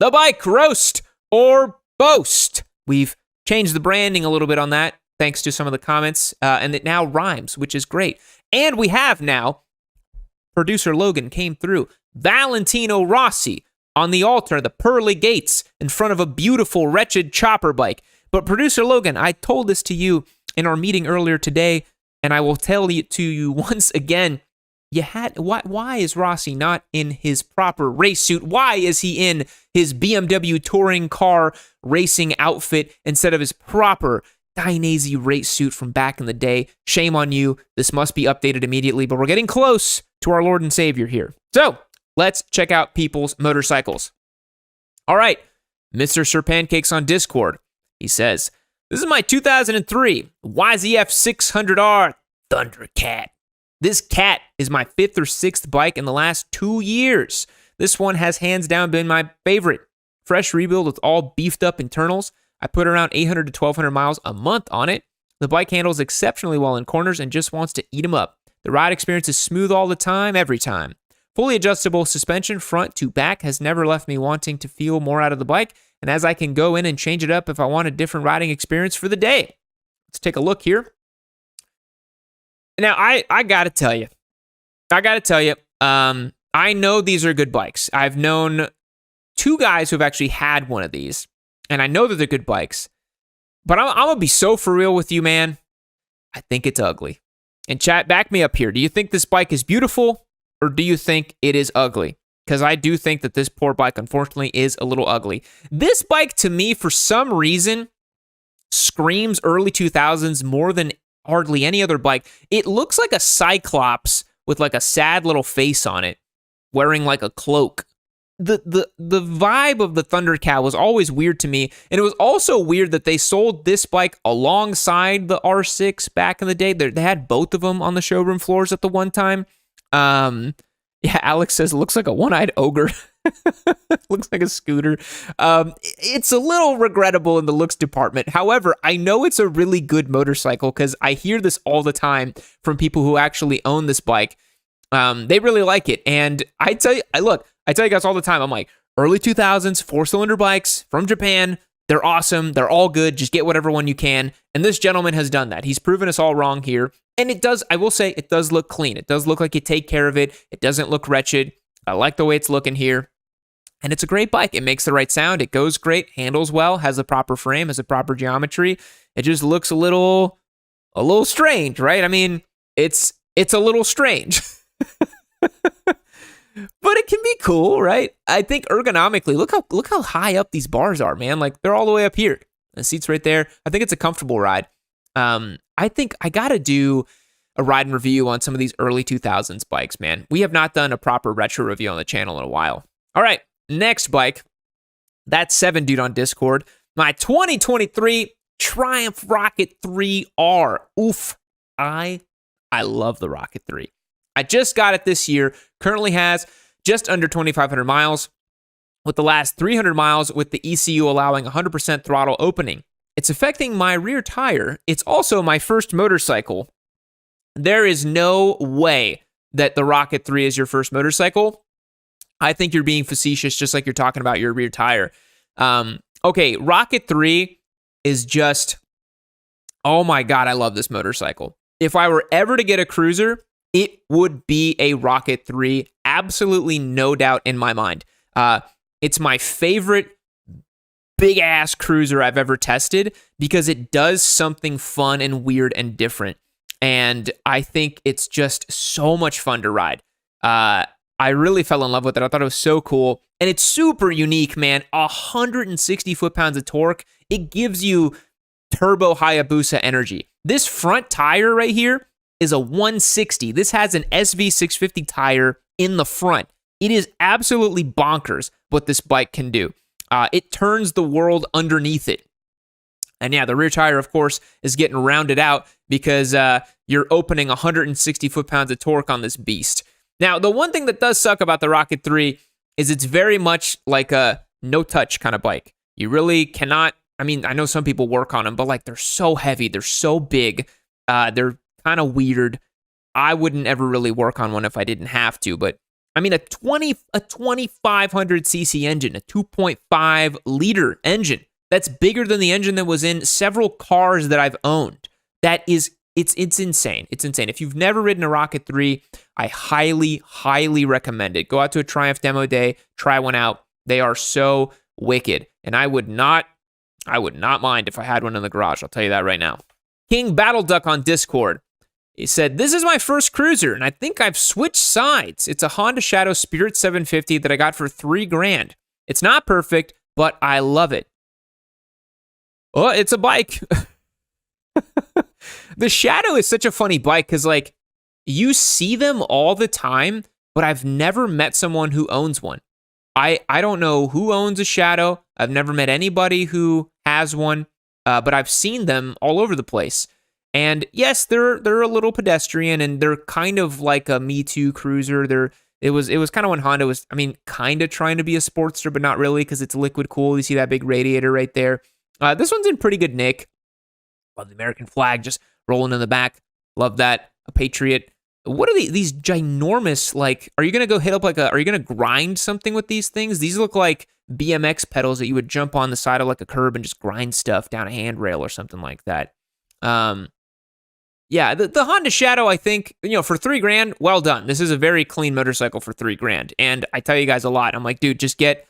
the bike roast or boast. We've changed the branding a little bit on that, thanks to some of the comments, and it now rhymes, which is great. And we have now, producer Logan came through, Valentino Rossi on the altar, the pearly gates, in front of a beautiful, wretched chopper bike. But producer Logan, I told this to you in our meeting earlier today, and I will tell it to you once again. Why is Rossi not in his proper race suit? Why is he in his BMW touring car racing outfit instead of his proper Dainese race suit from back in the day? Shame on you. This must be updated immediately, but we're getting close to our Lord and Savior here. So let's check out people's motorcycles. All right, Mr. Sir Pancakes on Discord. He says, this is my 2003 YZF600R Thundercat. This cat is my 5th or 6th bike in the last 2 years. This one has hands down been my favorite. Fresh rebuild with all beefed up internals. I put around 800 to 1,200 miles a month on it. The bike handles exceptionally well in corners and just wants to eat them up. The ride experience is smooth all the time, every time. Fully adjustable suspension front to back has never left me wanting to feel more out of the bike, and as I can go in and change it up if I want a different riding experience for the day. Let's take a look here. Now, I gotta tell you, I know these are good bikes. I've known 2 guys who have actually had one of these, and I know that they're good bikes, but I'm gonna be so for real with you, man. I think it's ugly. And chat, back me up here. Do you think this bike is beautiful, or do you think it is ugly? Because I do think that this poor bike, unfortunately, is a little ugly. This bike, to me, for some reason, screams early 2000s more than hardly any other bike. It looks like a Cyclops with like a sad little face on it, wearing like a cloak. The vibe of the Thundercat was always weird to me, and it was also weird that they sold this bike alongside the R6 back in the day. They had both of them on the showroom floors at the one time. Yeah, Alex says it looks like a one-eyed ogre. Looks like a scooter. It's a little regrettable in the looks department. However, I know it's a really good motorcycle because I hear this all the time from people who actually own this bike. They really like it. And I tell you guys all the time, I'm like, early 2000s, 4-cylinder bikes from Japan. They're awesome. They're all good. Just get whatever one you can. And this gentleman has done that. He's proven us all wrong here. And it does, I will say, it does look clean. It does look like you take care of it. It doesn't look wretched. I like the way it's looking here. And it's a great bike. It makes the right sound. It goes great, handles well, has the proper frame, has the proper geometry. It just looks a little strange, right? I mean, it's a little strange. But it can be cool, right? I think ergonomically, look how high up these bars are, man. Like, they're all the way up here. The seat's right there. I think it's a comfortable ride. I think I got to do a ride and review on some of these early 2000s bikes, man. We have not done a proper retro review on the channel in a while. All right, next bike. That's 7 dude on Discord. My 2023 Triumph Rocket 3R. Oof. I love the Rocket 3. I just got it this year. Currently has just under 2,500 miles, with the last 300 miles with the ECU allowing 100% throttle opening. It's affecting my rear tire. It's also my first motorcycle. There is no way that the Rocket 3 is your first motorcycle. I think you're being facetious, just like you're talking about your rear tire. Okay, Rocket 3 is just, oh my God, I love this motorcycle. If I were ever to get a cruiser, it would be a Rocket 3. Absolutely no doubt in my mind. It's my favorite big-ass cruiser I've ever tested because it does something fun and weird and different. And I think it's just so much fun to ride. I really fell in love with it. I thought it was so cool. And it's super unique, man. 160 foot-pounds of torque. It gives you Turbo Hayabusa energy. This front tire right here is a 160. This has an SV650 tire in the front. It is absolutely bonkers what this bike can do. It turns the world underneath it. And yeah, the rear tire, of course, is getting rounded out because you're opening 160 foot-pounds of torque on this beast. Now, the one thing that does suck about the Rocket 3 is it's very much like a no-touch kind of bike. You really cannot, I mean, I know some people work on them, but like they're so heavy, they're so big, they're kind of weird. I wouldn't ever really work on one if I didn't have to, but I mean, a 2500cc engine, a 2.5 liter engine. That's bigger than the engine that was in several cars that I've owned. It's insane. It's insane. If you've never ridden a Rocket 3, I highly, highly recommend it. Go out to a Triumph demo day, try one out. They are so wicked. And I would not mind if I had one in the garage. I'll tell you that right now. King Battle Duck on Discord. He said, "This is my first cruiser, and I think I've switched sides. It's a Honda Shadow Spirit 750 that I got for $3,000. It's not perfect, but I love it." Oh, it's a bike. The Shadow is such a funny bike because, like, you see them all the time, but I've never met someone who owns one. I don't know who owns a Shadow. I've never met anybody who has one, but I've seen them all over the place. And yes, they're a little pedestrian, and they're kind of like a Me Too cruiser. It was kind of when Honda was, kind of trying to be a Sportster, but not really because it's liquid cooled. You see that big radiator right there. This one's in pretty good nick. Love the American flag just rolling in the back. Love that. A Patriot. What are these ginormous, like, are you going to go hit up are you going to grind something with these things? These look like BMX pedals that you would jump on the side of like a curb and just grind stuff down a handrail or something like that. Yeah, the Honda Shadow, I think, for $3,000, well done. This is a very clean motorcycle for $3,000. And I tell you guys a lot. I'm like, dude, just get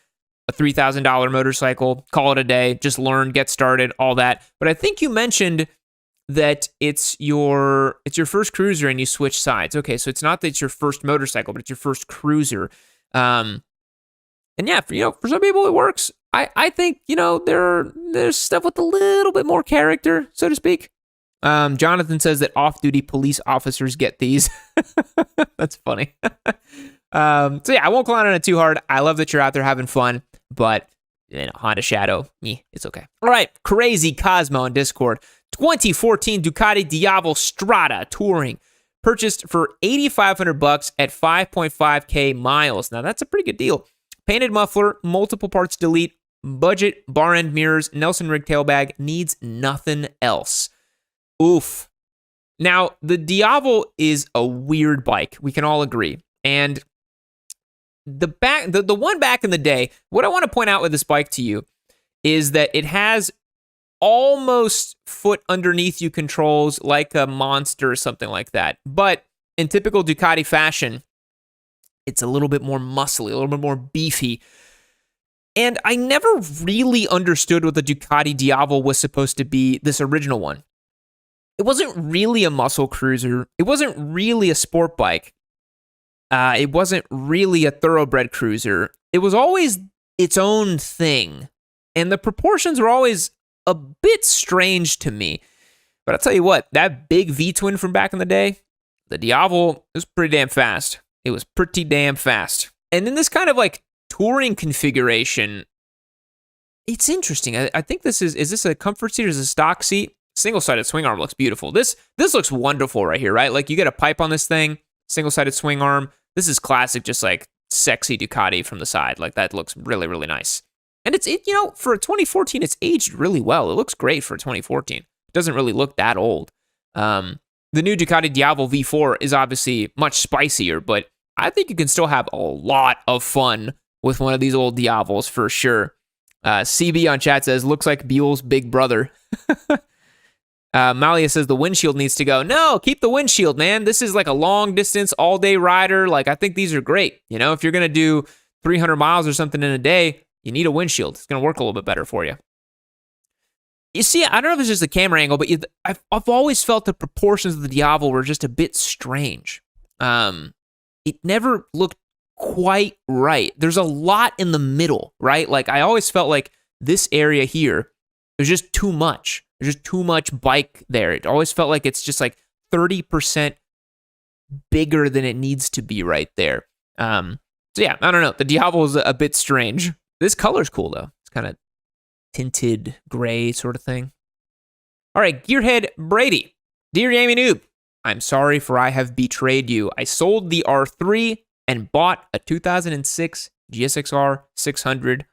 a $3,000 motorcycle, call it a day, just learn, get started, all that. But I think you mentioned that it's your first cruiser and you switch sides. Okay, so it's not that it's your first motorcycle, but it's your first cruiser. And yeah, for some people it works. I think, there's stuff with a little bit more character, so to speak. Jonathan says that off-duty police officers get these. That's funny. So yeah, I won't clown on it too hard. I love that you're out there having fun, but Honda Shadow, it's okay. All right, Crazy Cosmo on Discord. 2014 Ducati Diavel Strada Touring, purchased for $8,500 at 5.5K miles. Now that's a pretty good deal. Painted muffler, multiple parts delete, budget, bar end mirrors, Nelson rig tailbag, needs nothing else. Oof. Now, the Diavel is a weird bike. We can all agree. And the one back in the day, what I want to point out with this bike to you is that it has almost foot underneath you controls like a Monster or something like that. But in typical Ducati fashion, it's a little bit more muscly, a little bit more beefy. And I never really understood what the Ducati Diavel was supposed to be, this original one. It wasn't really a muscle cruiser. It wasn't really a sport bike. It wasn't really a thoroughbred cruiser. It was always its own thing. And the proportions were always a bit strange to me. But I'll tell you what, that big V-twin from back in the day, the Diavel, was pretty damn fast. It was pretty damn fast. And in this kind of like touring configuration, it's interesting. I think is this a comfort seat or is this a stock seat? Single-sided swing arm looks beautiful. This looks wonderful right here, right? Like you get a pipe on this thing, single-sided swing arm. This is classic, just like sexy Ducati from the side. Like that looks really, really nice. And for a 2014, it's aged really well. It looks great for a 2014. It doesn't really look that old. The new Ducati Diavel V4 is obviously much spicier, but I think you can still have a lot of fun with one of these old Diavels for sure. CB on chat says, looks like Buell's big brother. Malia says the windshield needs to go. No, keep the windshield, man. This is like a long distance, all day rider. Like, I think these are great. If you're going to do 300 miles or something in a day, you need a windshield. It's going to work a little bit better for you. You see, I don't know if it's just the camera angle, but I've always felt the proportions of the Diavel were just a bit strange. It never looked quite right. There's a lot in the middle, right? Like, I always felt like this area here, there's just too much. There's just too much bike there. It always felt like it's just like 30% bigger than it needs to be right there. So yeah, I don't know. The Diavel is a bit strange. This color's cool though. It's kind of tinted gray sort of thing. All right, Gearhead Brady. Dear Yammie Noob, I'm sorry for I have betrayed you. I sold the R3 and bought a 2006 GSX-R 600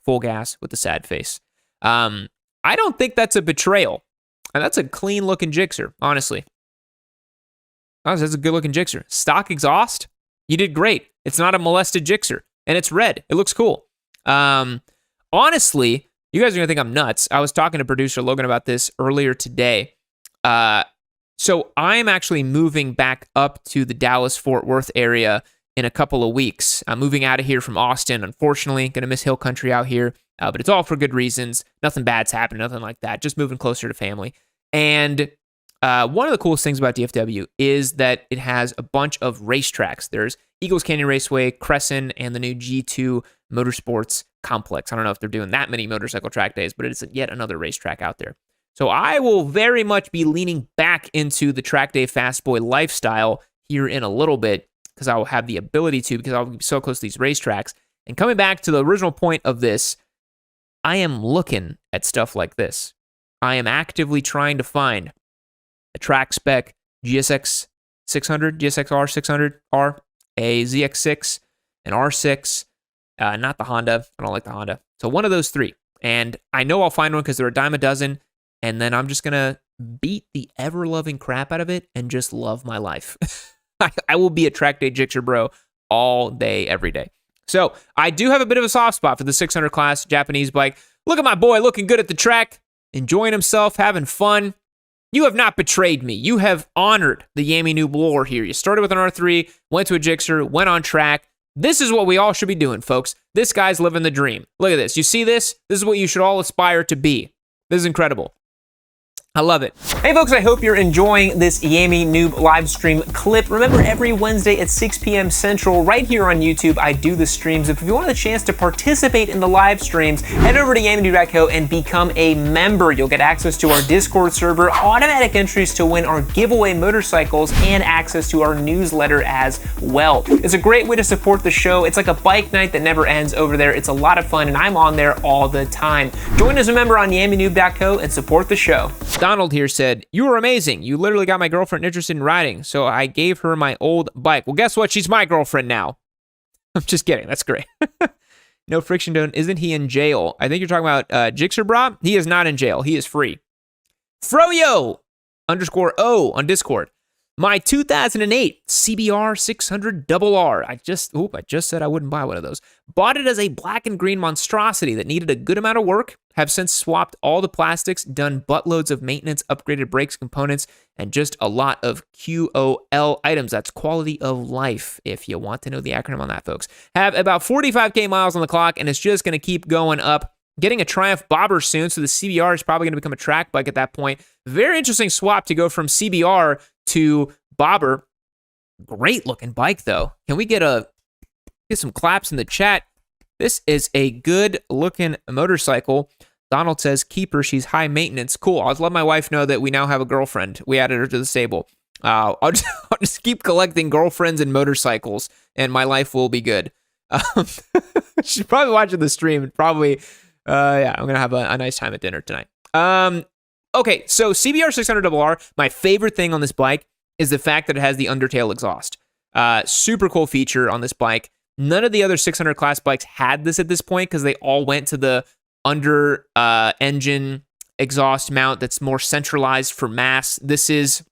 full gas with a sad face. I don't think that's a betrayal. And that's a clean-looking Gixxer, honestly. That's a good-looking Gixxer. Stock exhaust. You did great. It's not a molested Gixxer, and it's red. It looks cool. Honestly, you guys are going to think I'm nuts. I was talking to producer Logan about this earlier today. So I'm actually moving back up to the Dallas-Fort Worth area in a couple of weeks. I'm moving out of here from Austin, unfortunately. Going to miss Hill Country out here, but it's all for good reasons. Nothing bad's happening, nothing like that. Just moving closer to family. And one of the coolest things about DFW is that it has a bunch of racetracks. There's Eagles Canyon Raceway, Crescent, and the new G2 Motorsports Complex. I don't know if they're doing that many motorcycle track days, but it's yet another racetrack out there. So I will very much be leaning back into the track day fast boy lifestyle here in a little bit because I will have the ability to, because I'll be so close to these racetracks. And coming back to the original point of this, I am looking at stuff like this. I am actively trying to find a track spec GSX-600, GSX-R 600R, a ZX6, an R6, not the Honda. I don't like the Honda. So one of those three. And I know I'll find one because they're a dime a dozen. And then I'm just going to beat the ever-loving crap out of it and just love my life. I will be a track day Gixxer bro all day, every day. So I do have a bit of a soft spot for the 600 class Japanese bike. Look at my boy looking good at the track, enjoying himself, having fun. You have not betrayed me. You have honored the Yammie Noob lore here. You started with an R3, went to a Gixxer, went on track. This is what we all should be doing, folks. This guy's living the dream. Look at this. You see this? This is what you should all aspire to be. This is incredible. I love it. Hey folks, I hope you're enjoying this Yammie Noob live stream clip. Remember, every Wednesday at 6 p.m. Central, right here on YouTube, I do the streams. If you want a chance to participate in the live streams, head over to yammie-noob.co and become a member. You'll get access to our Discord server, automatic entries to win our giveaway motorcycles, and access to our newsletter as well. It's a great way to support the show. It's like a bike night that never ends over there. It's a lot of fun, and I'm on there all the time. Join as a member on yammie-noob.co and support the show. Donald here said, "You were amazing. You literally got my girlfriend interested in riding, so I gave her my old bike." Well, guess what? She's my girlfriend now. I'm just kidding. That's great. No friction zone. Isn't he in jail? I think you're talking about Gixxer Bra. He is not in jail. He is free. Froyo_O on Discord. My 2008 CBR 600RR. I just said I wouldn't buy one of those. Bought it as a black and green monstrosity that needed a good amount of work. Have since swapped all the plastics, done buttloads of maintenance, upgraded brakes, components, and just a lot of QOL items. That's quality of life, if you want to know the acronym on that, folks. Have about 45K miles on the clock, and it's just going to keep going up. Getting a Triumph bobber soon, so the CBR is probably going to become a track bike at that point. Very interesting swap to go from CBR to bobber. Great looking bike, though. Can we get some claps in the chat? This is a good looking motorcycle. Donald says, keep her. She's high maintenance. Cool. I'll let my wife know that we now have a girlfriend. We added her to the stable. I'll just keep collecting girlfriends and motorcycles, and my life will be good. She's probably watching the stream and probably... I'm going to have a nice time at dinner tonight. Okay, so CBR 600RR, my favorite thing on this bike is the fact that it has the undertail exhaust. Super cool feature on this bike. None of the other 600 class bikes had this at this point because they all went to the under engine exhaust mount that's more centralized for mass. This is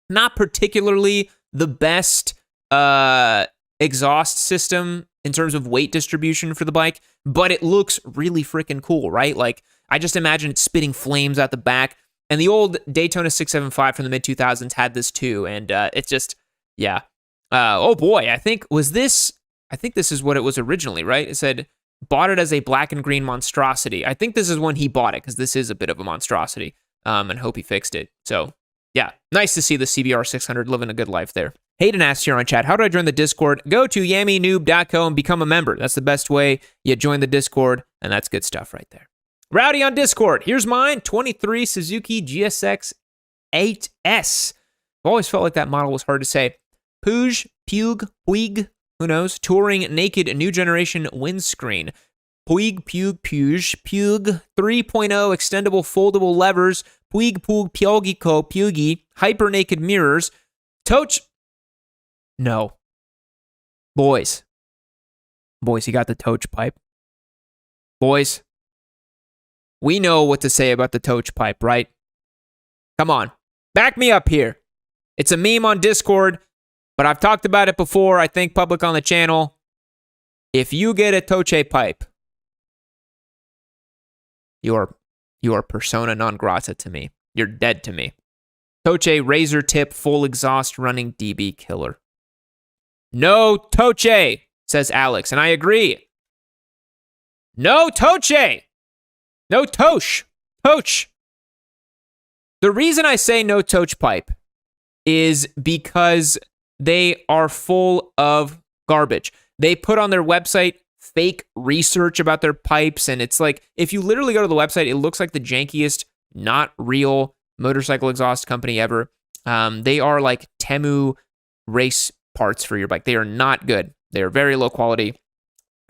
not particularly the best exhaust system in terms of weight distribution for the bike, but it looks really freaking cool, right? Like, I just imagine it spitting flames out the back. And the old Daytona 675 from the mid-2000s had this too, and it's just, yeah. Oh boy, I think this is what it was originally, right? It said, bought it as a black and green monstrosity. I think this is when he bought it, because this is a bit of a monstrosity, and hope he fixed it. So, yeah, nice to see the CBR 600 living a good life there. Hayden asks here on chat, how do I join the Discord? Go to yammie-noob.co and become a member. That's the best way. You join the Discord, and that's good stuff right there. Rowdy on Discord. Here's mine, 23 Suzuki GSX-8S. I've always felt like that model was hard to say. Puig, who knows? Touring naked new generation windscreen. Puig, 3.0 extendable foldable levers. Puig, hyper naked mirrors. Touch. No. Boys, you got the touch pipe. Boys, we know what to say about the touch pipe, right? Come on. Back me up here. It's a meme on Discord, But I've talked about it before, I think public on the channel. If you get a Toche pipe, you're persona non grata to me. You're dead to me. Toche razor tip, full exhaust running DB killer. No Toche, says Alex, and I agree. No Toche. No Toche. Toche. The reason I say no Toche pipe is because they are full of garbage. They put on their website fake research about their pipes, and it's like, if you literally go to the website, it looks like the jankiest, not real motorcycle exhaust company ever. They are like Temu race parts for your bike. They are not good. They are very low quality.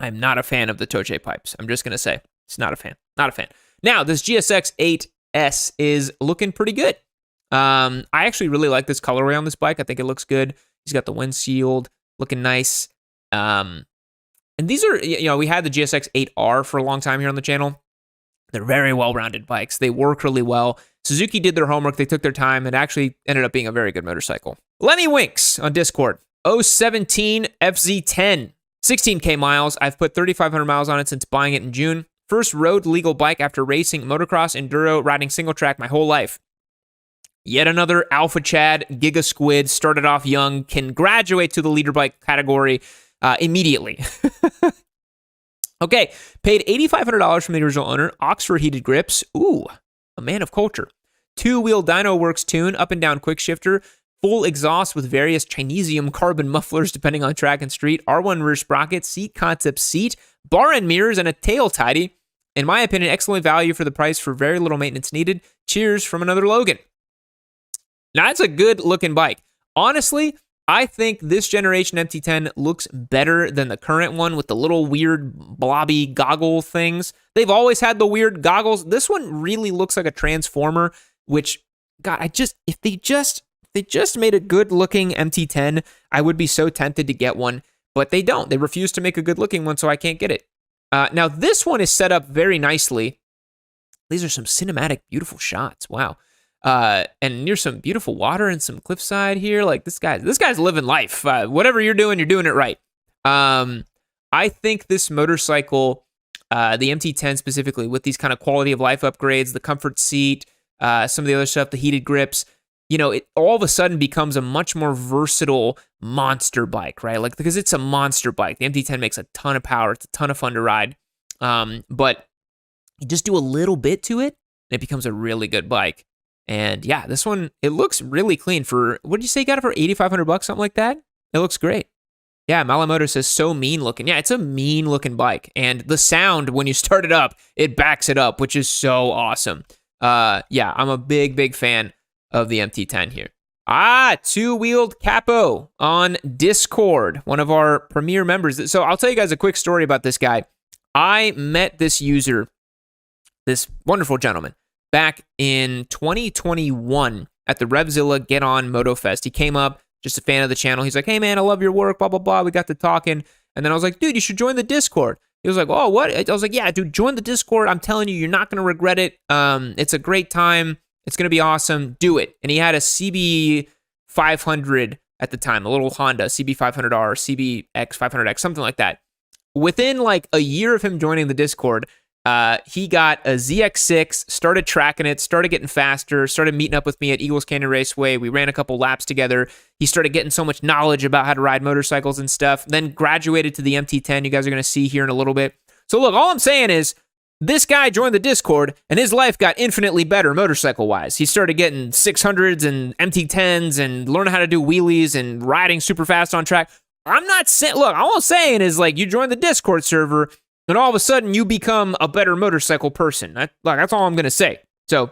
I'm not a fan of the Toche pipes. I'm just going to say, it's not a fan. Not a fan. Now, this GSX-8S is looking pretty good. I actually really like this colorway on this bike. I think it looks good. He's got the windshield looking nice. And these are, we had the GSX-8R for a long time here on the channel. They're very well-rounded bikes. They work really well. Suzuki did their homework. They took their time and actually ended up being a very good motorcycle. Lemmy Winks on Discord. 017 FZ-10. 16K miles. I've put 3,500 miles on it since buying it in June. First road legal bike after racing motocross, enduro, riding single track my whole life. Yet another Alpha Chad, Giga Squid, started off young, can graduate to the leader bike category immediately. Okay, paid $8,500 from the original owner. Oxford heated grips. Ooh, a man of culture. Two-wheel Dyno Works tune, up and down quick shifter. Full exhaust with various Chinesium carbon mufflers depending on track and street. R1 rear sprocket, seat concept seat, bar and mirrors, and a tail tidy. In my opinion, excellent value for the price for very little maintenance needed. Cheers from another Logan. Now, that's a good-looking bike. Honestly, I think this generation MT-10 looks better than the current one with the little weird blobby goggle things. They've always had the weird goggles. This one really looks like a transformer, which, God, if they just made a good-looking MT-10, I would be so tempted to get one, but they don't. They refuse to make a good-looking one, so I can't get it. Now, this one is set up very nicely. These are some cinematic, beautiful shots. Wow. And near some beautiful water and some cliffside here. Like, this guy's living life. Whatever you're doing it right. I think this motorcycle, the MT-10 specifically, with these kind of quality of life upgrades, the comfort seat, some of the other stuff, the heated grips, it all of a sudden becomes a much more versatile monster bike, right? Like, because it's a monster bike. The MT-10 makes a ton of power. It's a ton of fun to ride. But you just do a little bit to it, and it becomes a really good bike. And yeah, this one, it looks really clean for, what did you say you got it for, $8,500, something like that? It looks great. Yeah, Malamoto says so mean looking. Yeah, it's a mean looking bike. And the sound, when you start it up, it backs it up, which is so awesome. Yeah, I'm a big fan of the MT-10 here. Two-wheeled Capo on Discord, one of our premier members. So I'll tell you guys a quick story about this guy. I met this user, this wonderful gentleman, back in 2021 at the Revzilla Get On Moto Fest. He came up, just a fan of the channel. He's like, hey man, I love your work, blah, blah, blah. We got to talking. And then I was like, dude, you should join the Discord. He was like, oh, what? I was like, yeah, dude, join the Discord. I'm telling you, you're not going to regret it. It's a great time. It's going to be awesome. Do it. And he had a CB500 at the time, a little Honda CB500R, CBX500X, something like that. Within like a year of him joining the Discord, he got a ZX6, started tracking it, started getting faster, started meeting up with me at Eagles Canyon Raceway. We ran a couple laps together. He started getting so much knowledge about how to ride motorcycles and stuff, then graduated to the MT-10. You guys are going to see here in a little bit. So look, all I'm saying is this guy joined the Discord and his life got infinitely better motorcycle-wise. He started getting 600s and MT-10s and learning how to do wheelies and riding super fast on track. I'm not saying, look, all I'm saying is like you join the Discord server and all of a sudden you become a better motorcycle person. That's all I'm going to say. So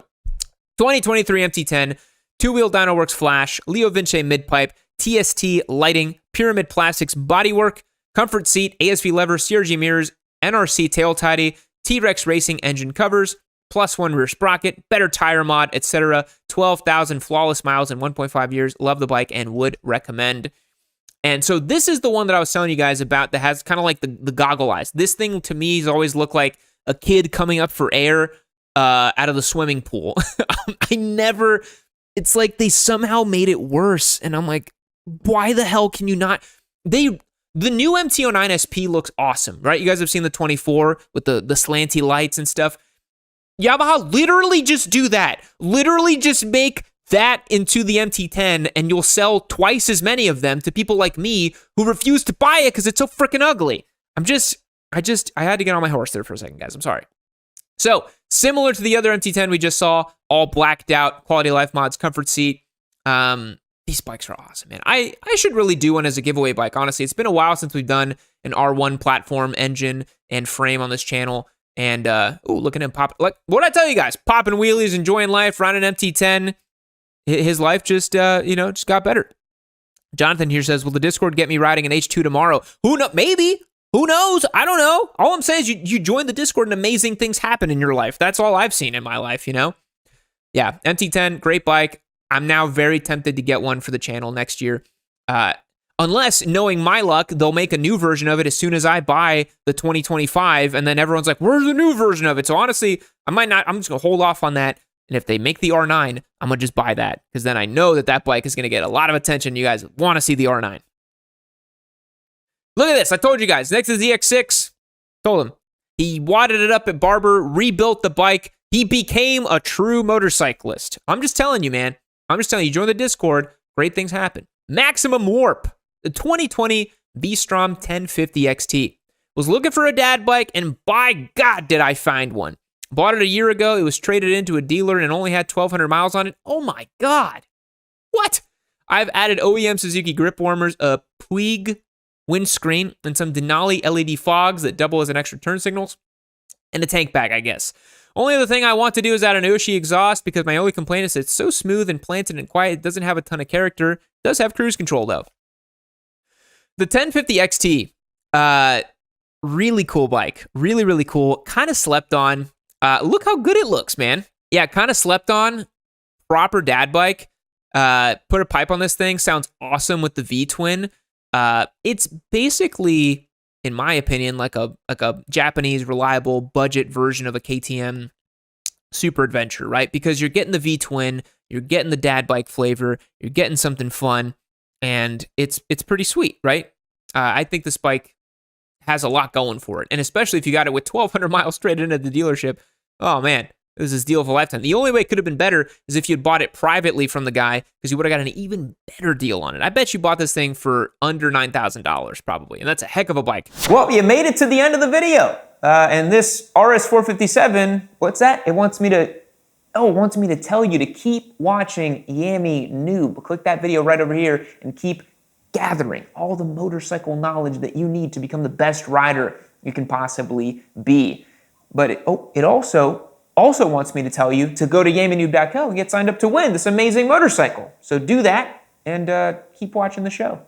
2023 MT-10, two-wheel Dyno Works flash, Leo Vinci mid-pipe, TST lighting, Pyramid Plastics bodywork, comfort seat, ASV lever, CRG mirrors, NRC tail tidy, T-Rex Racing engine covers, +1 rear sprocket, better tire mod, etc. 12,000 flawless miles in 1.5 years. Love the bike and would recommend. And so this is the one that I was telling you guys about that has kind of like the goggle eyes. This thing to me has always looked like a kid coming up for air out of the swimming pool. It's like they somehow made it worse. And I'm like, why the hell can you not? The new MT-09 SP looks awesome, right? You guys have seen the 24 with the slanty lights and stuff. Yamaha, literally just do that. Literally just make that into the MT-10 and you'll sell twice as many of them to people like me who refuse to buy it because it's so freaking ugly. I had to get on my horse there for a second, guys. I'm sorry. So, similar to the other MT-10 we just saw, all blacked out, quality of life mods, comfort seat. These bikes are awesome, man. I should really do one as a giveaway bike, honestly. It's been a while since we've done an R1 platform, engine, and frame on this channel. And, look at him pop. Like, what did I tell you guys? Popping wheelies, enjoying life, riding an MT-10. His life just got better. Jonathan here says, will the Discord get me riding an H2 tomorrow? Who knows? Maybe. Who knows? I don't know. All I'm saying is you join the Discord and amazing things happen in your life. That's all I've seen in my life, you know? Yeah, MT-10, great bike. I'm now very tempted to get one for the channel next year. Unless, knowing my luck, they'll make a new version of it as soon as I buy the 2025, and then everyone's like, where's the new version of it? So honestly, I'm just going to hold off on that. And if they make the R9, I'm going to just buy that. Because then I know that bike is going to get a lot of attention. You guys want to see the R9. Look at this. I told you guys. Next is the X6. Told him. He wadded it up at Barber, rebuilt the bike. He became a true motorcyclist. I'm just telling you, man. I'm just telling you. Join the Discord. Great things happen. Maximum Warp. The 2020 V-Strom 1050 XT. Was looking for a dad bike, and by God, did I find one. Bought it a year ago. It was traded into a dealer and only had 1,200 miles on it. Oh my God. What? I've added OEM Suzuki grip warmers, a Puig windscreen, and some Denali LED fogs that double as an extra turn signals, and a tank bag, I guess. Only other thing I want to do is add an Oshii exhaust because my only complaint is it's so smooth and planted and quiet. It doesn't have a ton of character. It does have cruise control, though. The 1050 XT, really cool bike. Really, really cool. Kind of slept on. Look how good it looks, man. Yeah, kind of slept on. Proper dad bike. Put a pipe on this thing. Sounds awesome with the V-twin. It's basically, in my opinion, like a Japanese reliable budget version of a KTM Super Adventure, right? Because you're getting the V-twin, you're getting the dad bike flavor, you're getting something fun, and it's pretty sweet, right? I think this bike has a lot going for it, and especially if you got it with 1,200 miles straight into the dealership. Oh man, this is deal of a lifetime. The only way it could have been better is if you'd bought it privately from the guy, because you would have got an even better deal on it. I bet you bought this thing for under $9,000 probably, and that's a heck of a bike. Well, you made it to the end of the video, and this RS457, what's that? It wants me to tell you to keep watching Yammie Noob. Click that video right over here and keep gathering all the motorcycle knowledge that you need to become the best rider you can possibly be. But it also wants me to tell you to go to YammieNoob.co and get signed up to win this amazing motorcycle. So do that and keep watching the show.